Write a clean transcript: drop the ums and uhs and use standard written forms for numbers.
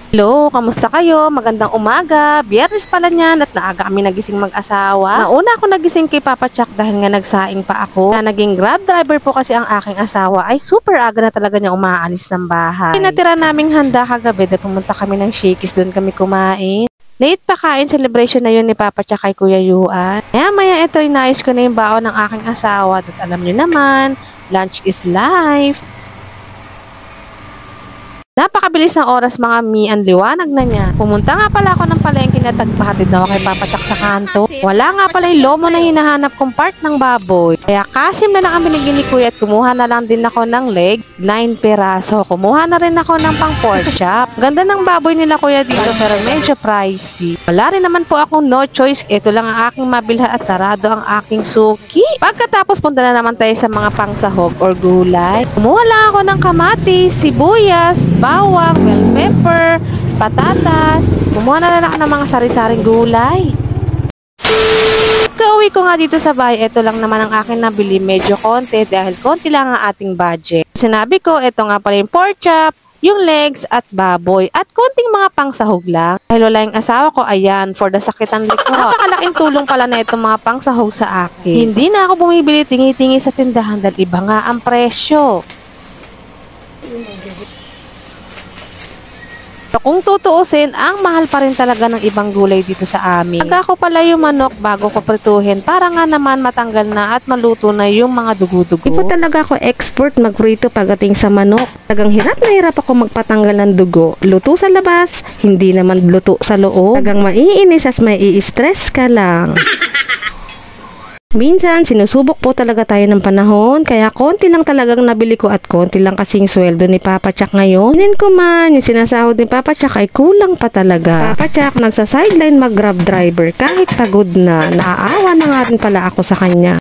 Hello, kamusta kayo? Magandang umaga. Biyernes pala niyan at naaga kami nagising mag-asawa. Nauna ako nagising kay Papa Chuck dahil nga nagsaing pa ako. Na naging grab driver po kasi ang aking asawa ay super aga na talaga niya umaalis ng bahay. Pinatira naming handa kagabi dahil pumunta kami ng Shakey's, doon kami kumain. Late pa kain, celebration na yun ni Papa Chuck kay Kuya Yuan. Maya ito, inayos ko na yung baon ng aking asawa at alam niyo naman, lunch is life. Napakabilis ng oras mga mi, ang liwanag na niya. Pumunta nga pala ako ng palengke na tagpahatid na ako kay Papa Chuck sa kanto. Wala nga pala yung lomo na hinahanap kong part ng baboy. Kaya kasim na lang ang binigyan ni Kuya at kumuha na lang din ako ng leg, 9 peraso. Kumuha na rin ako ng pang pork chop. Ganda ng baboy nila Kuya dito pero medyo pricey. Wala rin naman po akong no choice. Ito lang ang aking mabilhan at sarado ang aking suki. Pagkatapos punta na naman tayo sa mga pangsahog or gulay. Kumuha lang ako ng kamatis, sibuyas, bawang, bell pepper, patatas. Kumuha na rin ako ng mga sari-saring gulay. Kauwi ko nga dito sa bahay, ito lang naman ang akin nabili. Medyo konti dahil konti lang ang ating budget. Sinabi ko, ito nga pala yung pork chop, yung legs at baboy at konting mga pangsahog lang. Dahil wala yung asawa ko, ayan, for the sakit ng likod. Napakalaking tulong pala na itong mga pangsahog sa akin. Hindi na ako bumibili tingi-tingi sa tindahan dahil iba nga ang presyo. So, kung tutuusin, ang mahal pa rin talaga ng ibang gulay dito sa amin. Taga ko pala yung manok bago ko prituhin para nga naman matanggal na at maluto na yung mga dugo-dugo. Hindi po talaga ako expert magprito pagdating sa manok. Tagang hirap na hirap ako magpatanggal ng dugo. Luto sa labas, hindi naman luto sa loob. Tagang maiinis at may i-stress ka lang. Minsan, sinusubok po talaga tayo ng panahon, kaya konti lang talagang nabili ko at konti lang kasing sweldo ni Papa Chuck ngayon. Hinin ko man, yung sinasahod ni Papa Chuck ay kulang pa talaga. Papa Chuck, nagsa-sideline mag-grab driver kahit pagod na. Naaawa na nga rin pala ako sa kanya.